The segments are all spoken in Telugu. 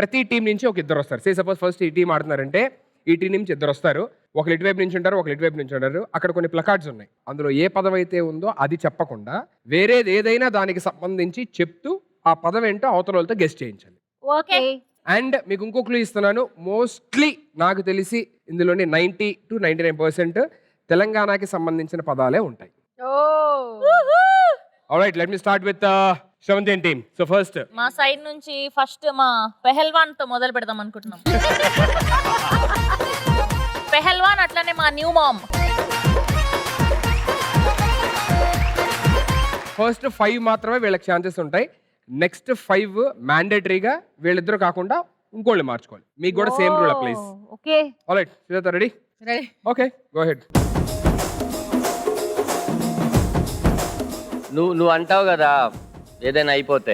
ప్రతి టీం నుంచి ఒక ఇద్దరు వస్తారు. సే సపోజ్ ఫస్ట్ ఈ టీం ఆడుతున్నారంటే ఈ టీం నుంచి ఇద్దరు వస్తారు. ఒకరు ఇటువైపు నుంచి ఉంటారు, ఒకరు ఇటువైపు నుంచి ఉంటారు. అక్కడ కొన్ని ప్లకార్డ్స్ ఉన్నాయి. అందులో ఏ పదం అయితే ఉందో అది చెప్పకుండా వేరేది ఏదైనా దానికి సంబంధించి చెప్తూ ఆ పదం ఏంటో అవతల వాళ్ళతో గెస్ట్ చేయించాలి. ఓకే. అండ్ మీకు ఇంకో క్లూ ఇస్తున్నాను. మోస్ట్లీ నాకు తెలిసి ఇందులోని 90 to 99% తెలంగాణకి సంబంధించిన పదాలే ఉంటాయి. Alright, let me start with Shravanti team. So first మా సైడ్ నుంచి ఫస్ట్ మా పెహల్వాన్ తో మొదలు పెడదాం అనుకుంటున్నాం. పెహల్వాన్ అట్లనే మా న్యూ మామ్. ఫస్ట్ 5 మాత్రమే వీళ్ళకి ఛాన్సెస్ ఉంటాయి. నెక్స్ట్ 5 మ్యాండేటరీగా వీళ్ళిద్దరు కాకుండా ఇంకోళ్ళు మార్చుకోవాలి. మీకు కూడా same rule applies. Okay. Alright, Sujatha ready? Ready. Okay, go head. నువ్వు అంటావు కదా ఏదైనా అయిపోతే,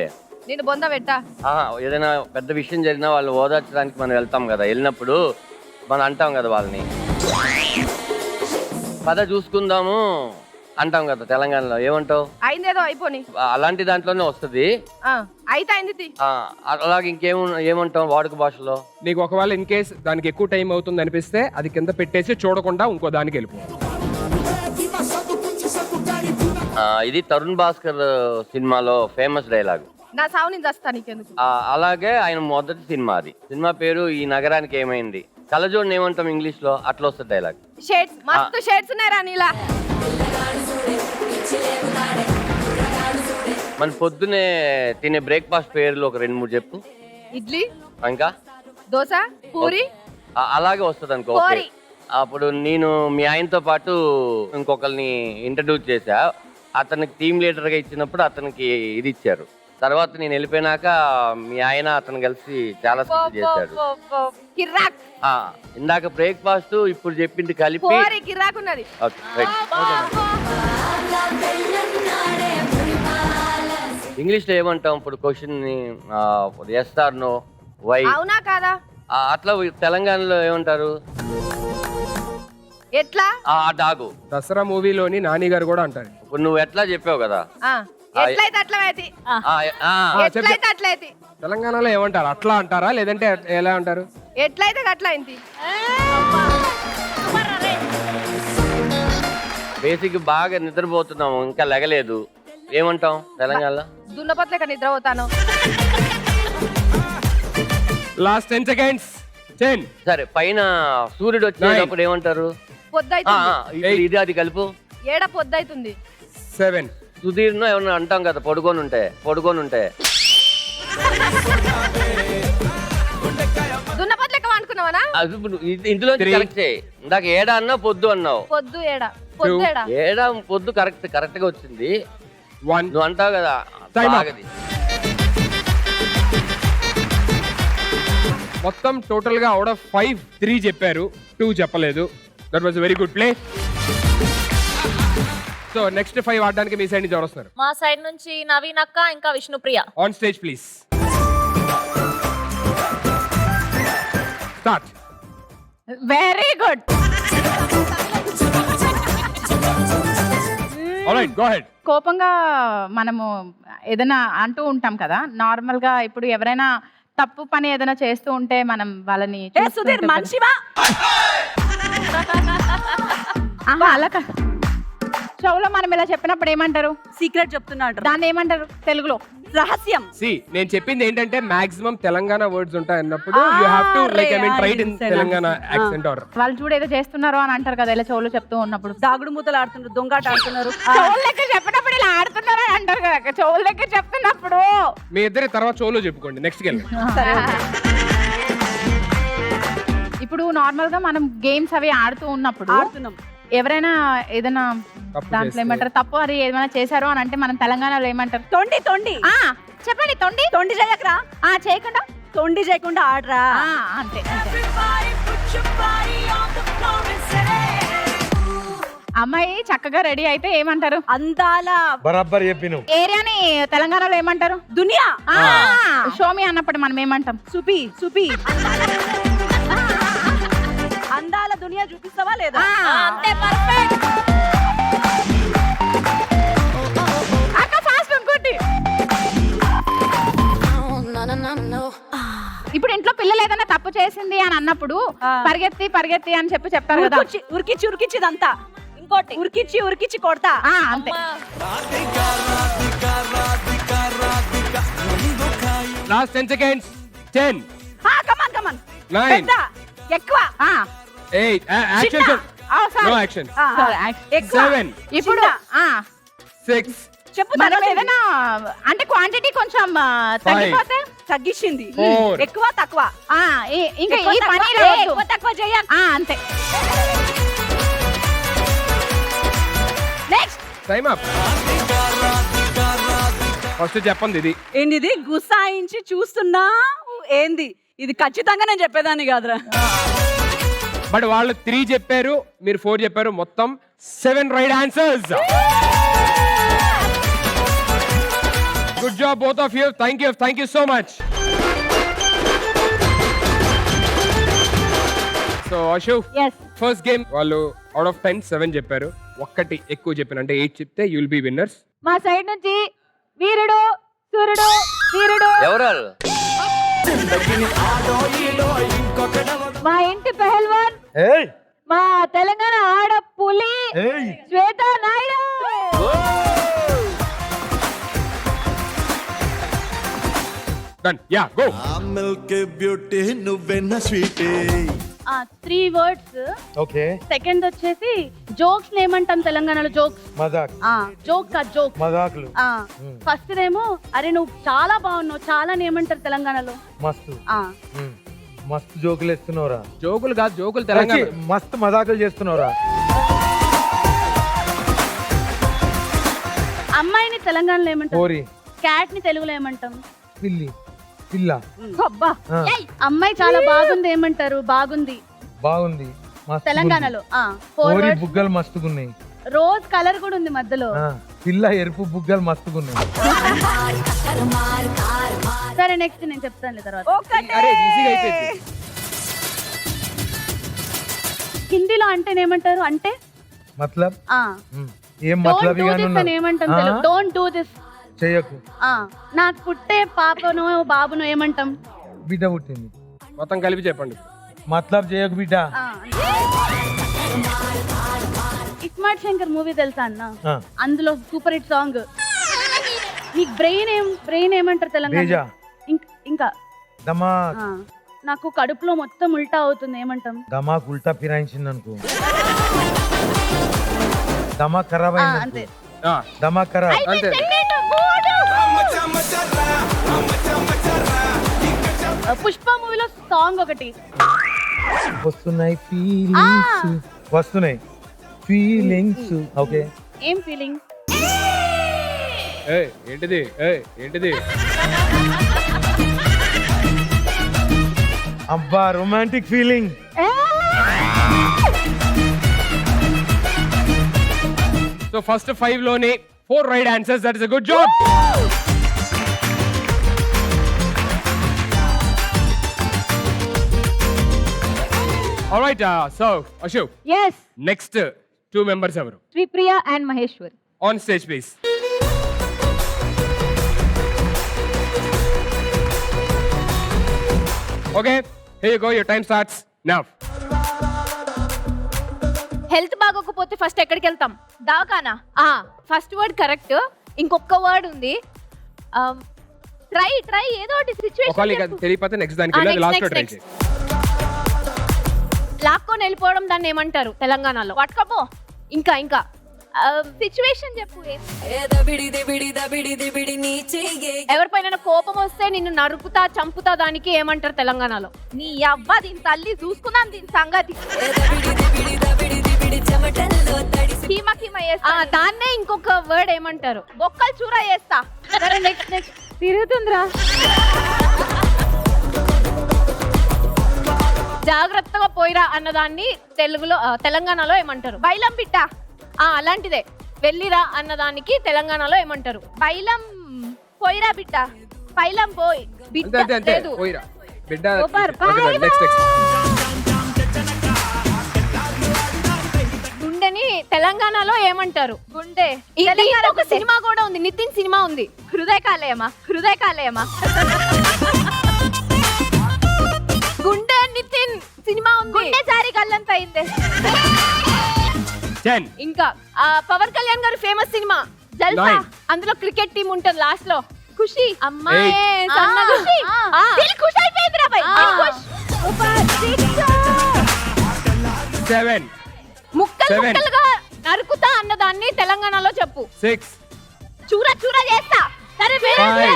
నేను బొంద పెట్టా. ఏదైనా పెద్ద విషయం జరిగినా వాళ్ళు ఓదార్చడానికి మనం వెళ్తాం కదా, వెళ్ళినప్పుడు మనం అంటాం కదా వాళ్ళని, పద చూసుకుందాము అంటాం కదా తెలంగాణలో. ఏమంటావు? అయిందేదో అయిపోని. అలాంటి దాంట్లోనే వస్తుంది. అయితే అయింది. అలాగే ఏమంటాం వాడుక భాషలో? నీకు ఒకవేళ ఇన్ కేస్ దానికి ఎక్కువ టైం అవుతుంది అనిపిస్తే అది కింద పెట్టేసి చూడకుండా ఇంకో దానికి వెళ్ళిపో. ఇది తరుణ్ భాస్కర్ సినిమాలో ఫేమస్ డైలాగ్. నా సావు నేను చస్తా నీకెందుకు. అలాగే ఆయన మొదటి సినిమా, అది సినిమా పేరు ఈ నగరానికి ఏమైంది. కలజోడిని ఏమంటాం ఇంగ్లీష్ లో? అట్లా వస్తుంది డైలాగ్. షేడ్స్, మస్తు షేడ్స్ ఉన్నాయి రా నీలా. మన పొద్దునే తినే బ్రేక్ఫాస్ట్ పేర్లు ఒక 2-3 చెప్పు. ఇడ్లీ, ఇంకా దోశ, పూరి. అలాగే వస్తుంది అనుకో. అప్పుడు నేను మీ ఆయనతో పాటు ఇంకొకరిని ఇంట్రడ్యూస్ చేశా. అతనికి టీమ్ లీడర్ గా ఇచ్చినప్పుడు అతనికి ఇది ఇచ్చారు. తర్వాత నేను వెళ్ళిపోయినాక మీ ఆయన అతను కలిసి చాలా స్కిట్ చేశాడు. ఇందాక బ్రేక్ఫాస్ట్, ఇప్పుడు చెప్పింది కలిపి కిరాకున్నది. ఇంగ్లీష్ లో ఏమంటాం ఇప్పుడు క్వశ్చన్ ని? Yes or no, why. అవునా కాదా? అట్లా తెలంగాణలో ఏమంటారు? ఎట్లా? డాగు. దసరా మూవీలోని నాని గారు కూడా అంటారు. ఇప్పుడు నువ్వు ఎట్లా చెప్పావు కదా, ఎట్లయితే అట్లయితే. ఎట్లయితే అట్లయితే. తెలంగాణలో ఏమంటారు? అట్లా అంటారా లేదంటే ఎలా అంటారు? ఎట్లయితే అట్లా అయింది. బేసిక్ బాగా నిద్రపోతున్నాము, ఇంకా లెగలేదు, ఏమంటాం తెలంగాణలో? దున్నపోతలేక నిద్రపోతాను. Last 10 seconds. 10. సరే, పైన సూర్యుడు వచ్చేటప్పుడు ఏమంటారు? పొద్దైతుంది. ఇది అది కలుపు. ఏడ పొద్దైతుంది. 7. సుధీర్ను ఏమన్నా అంటాం కదా, పడుకొని ఉంటే. దున్నపోతలేక అనుకున్నావనా? ఇందులో కరెక్ట్. ఇందాక ఏడా అన్నావు, పొద్దు అన్నావు. పొద్దు ఏడ, పొద్దు ఏడ. ఏడా పొద్దు కరెక్ట్ గా వచ్చింది. 1. నువ్వు అంటావు కదా. మొత్తం టోటల్ గా అవుట్ ఆఫ్ 5 3 చెప్పారు, 2 చెప్పలేదు. That was very good play. So next 5 ఆడడానికి మీ సైడ్ నుంచి ఎవరు వస్తారు? మా సైడ్ నుంచి నవీన్ అక్క, ఇంకా Vishnupriya. On stage please. Start. Very good. Alright, go head. కోపంగా మనము ఏదైనా అంటూ ఉంటాం కదా, నార్మల్ గా ఇప్పుడు ఎవరైనా తప్పు పని ఏదైనా చేస్తూ ఉంటే మనం వాళ్ళని అలా షోలో మనం ఇలా చెప్పినప్పుడు ఏమంటారు? సీక్రెట్ చెప్తున్నాడు. దాన్ని ఏమంటారు తెలుగులో? రహస్యం. నేను చెప్పింది ఏంటంటే మాక్సిమం తెలంగాణ వర్డ్స్ ఉంటాయి అన్నప్పుడు you have to like I mean try in Telangana accent or. వాళ్ళు చూడు ఏదో చేస్తున్నారు అని అంటారు కదా, ఇలా చెవులు చెప్తూ ఉన్నప్పుడు. దాగుడు మూతలు ఆడుతున్నారు, దొంగాట ఆడుతున్నారు. చెవుల దగ్గర చెప్పినప్పుడు ఇలా ఆడుతున్నారు అని అంటారు కదా, చెవుల దగ్గర చెప్తున్నప్పుడు. మీ ఇద్దరి తర్వాత చెవులో చెప్పుకోండి. Next game. ఇప్పుడు నార్మల్ గా మనం గేమ్స్ అవి ఆడుతూ ఉన్నప్పుడు ఎవరైనా ఏదైనా దాంట్లో ఏమంటారు తప్పు అది ఏమైనా చేశారు అని అంటే మనం తెలంగాణలో ఏమంటారు? తొండి. చెప్పండి. తొండి చేయకరా. చేయకుండా. తొండి చేయకుండా ఆడరా. అంతే. అమ్మాయి చక్కగా రెడీ అయితే ఏమంటారు? అందాల బరాబర్ చెప్పిను. ఏరియాని తెలంగాణలో ఏమంటారు? దునియా. షోమి అన్నప్పుడు మనం ఏమంటాం? సుపి. అందాల దునియా చూపిస్తావా లేదా? అంతే, పర్ఫెక్ట్. అక్క ఫాస్ట్ ఇంకోటి. ఇప్పుడు ఇంట్లో అన్నప్పుడు ఆ. పరిగెత్తి పరిగెత్తి అని చెప్పి చెప్తారు కదా. ఉరికిచ్చిదంతా ఇంకోటి ఉరికిచ్చి కొడతా. అంతే. Last 10 seconds. 10, కమాన్ 9, పెద్ద ఎక్కువ 8, action. No action. ఎక్కువ 7, ఇప్పుడు చిన్న. 6, చెప్పు మనం తర్వాత ఏదైనా అంటే క్వాంటిటీ కొంచెం తగ్గిపోతే తగ్గించింది 4, ఎక్కువ తక్కువ ఇంకా ఎక్కువ ఈ తక్కువ, పని ఎక్కువ తక్కువ చెయ్య. అంతే. Next time up. ఫస్ట్ చెప్పండి ఇది. ఏంది గుసాయించి చూస్తున్నా ఏంది ఇది? ఖచ్చితంగా నేను చెప్పేదాన్ని కాదురా. బట్ వాళ్ళు 3 చెప్పారు, మీరు 4 చెప్పారు, మొత్తం 7 right answers. Good job both of you. Thank you so much. So Ashu, first game వాళ్ళు అవుట్ ఆఫ్ 10 7 చెప్పారు. ఒక్కటి ఎక్కువ చెప్పిన అంటే 8 చెప్తే యూ విల్ బి విన్నర్స్. మా సైడ్ నుంచి వీరుడు సూర్యుడు వీరుడు ఎవరు మా ఇంటి పెహల్వాన్ మా తెలంగాణ ఆడ పులి Shweta Naidu. Done. Ya go. Milk beauty నువ్వెన్న స్వీటీ. 3 words. ఓకే సెకండ్ వచ్చేసి జోక్స్ ఏమంటాం తెలంగాణలో? జోక్స్ మజాక్ జోక్ కా జోక్. మజాకులు ఫస్ట్ ఏమో అరే నువ్వు చాలా బాగున్నావు చాలా ఏమంటారు తెలంగాణలో? మస్తు ఆ మస్తు జోకులు వేస్తున్నావురా. జోకులు కాదు, జోకులు తెలంగాణ. మస్తు మజాకులు చేస్తున్నావురా. అమ్మాయిని తెలంగాణలో ఏమంటాం? కోరి క్యాట్ ని తెలుగులో ఏమంటాం? పిల్లి పిల్ల అబ్బా. ఆ. అమ్మాయి చాలా బాగుంది ఏమంటారు? బాగుంది బాగుంది మస్తు తెలంగాణలో. కోరి 4 words. బుగ్గలు మస్తుగున్నాయి. రోజ్ కలర్ కూడా ఉంది మధ్యలో. పిల్ల ఎరుపు బుగ్గలు మస్తుగున్నాయి. సరే నెక్స్ట్ నేను చెప్తాను తర్వాత. అరే ఈజీగా అయిపోయింది. హిందీలో అంటే ఏమంటారు? అంటే మతలబ్ ఏం డోంట్ మతలబ్ డూ దిస్ అని ఏమంటాం తెలుగు? Don't do this. చెయ్యకు. నాకు పుట్టే పాపను బాబును ఏమంటాం? బిడ్డ పుట్టింది. మొత్తం కలిపి చెప్పండి. మతలబ్ చేయకు బిడ్డ. ఇస్మార్ట్ శంకర్ మూవీ తెలుసా అన్న? ఆ. అందులో సూపర్ హిట్ సాంగ్. నీకు బ్రెయిన్ ఏమంటారు తెలంగాణ? బేజా. ఇంకా దమాక్. నాకు కడుపులో మొత్తం ఉల్టా అవుతుంది ఏమంటాం? దమాక్ ఉల్టా ఫిరాయించింది అనుకో. దమాక్ ఖరాబ్ అయింది అంతే. దమాక్ ఖరాబ్. అంతే. పుష్ప మూవీలో సాంగ్ ఒకటి వస్తున్నాయి ఫీలింగ్స్. వస్తున్నాయి ఫీలింగ్స్. ఓకే ఏం ఫీలింగ్? ఏంటిది ఏంటిది? అబ్బా రొమాంటిక్ ఫీలింగ్. సో ఫస్ట్ 5 లోనే 4 right answers. That is a good job. Alright. So Ashu, yes next 2 members ఎవరు? Sripriya and Maheshwar. On stage please. Okay, here you go. Your time starts now. Health బాగోకపోతే ఫస్ట్ ఎక్కడికి వెళ్తాం? దవాఖానా. First word correct. ఇంకొక వర్డ్ ఉంది. ట్రై ఏదో ఒకటి ఒకవేళ ఇక సిచ్యువేషన్. తెలియకపోతే నెక్స్ట్ దానికి వెళ్ళి లాస్ట్ లో ట్రై చేయి. లాక్కొని వెళ్ళిపోవడం దాన్ని ఏమంటారు తెలంగాణలో? పట్టుకపో. ఇంకా సిచ్యువేషన్ చెప్పు. ఎవరిపైన కోపం వస్తే నిన్ను నరుకుతా చంపుతా దానికి ఏమంటారు తెలంగాణలో? నీ అవ్వ దీని తల్లి చూసుకున్నాం దీని సంగతి. దాన్నే ఇంకొక వర్డ్ ఏమంటారు? బొక్కలు చూర చేస్తా. నెక్స్ట్ తిరుగుతుందిరా. జాగ్రత్తగా పోయిరా అన్నదాన్ని తెలుగులో తెలంగాణలో ఏమంటారు? బైలం బిడ్డ. అలాంటిదే. వెళ్ళిరా అన్నదానికి తెలంగాణలో ఏమంటారు? బైలం పోయిరా బిడ్డ. బైలం పోయి బిడ్డ అంతే అంతే లేదు. పోయిరా బిడ్డ. సూపర్. నెక్స్ట్ గుండెని తెలంగాణలో ఏమంటారు? గుండె. ఒక సినిమా కూడా ఉంది, నితిన్ సినిమా ఉంది. హృదయ కాలేయమా. గుండె నితిన్ సినిమా ఉంది సారి గల్లంత అయింది 10 ఇంకా పవన్ కళ్యాణ్ గారు ఫేమస్ సినిమా జల్సా 9. అందులో క్రికెట్ టీం ఉంటది లాస్ట్ లో ఖుషి అమ్మాయి 8. సన్న ఖుషి దిల్ ఖుష్ అయిపోయింది రా భయ్ దిల్ ఖుష్ 7 ముక్కలు 7. ముక్కలుగా నరుకుతా అన్నదాన్ని తెలంగాణలో చెప్పు 6 చూరా చూరా చేస్తా సరే వేరే 5.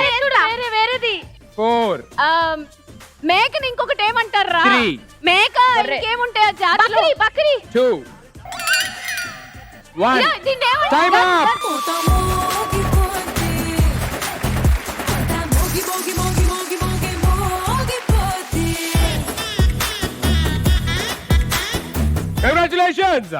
వేరే వేరేది 4 మేకని ఇంకొకటి ఏమంటారా 3. మేక ఇంకేముంటాయి జాతులు బకరీ 2 1 దీన్ని టైమ్ అప్ కంగ్రాచులేషన్స్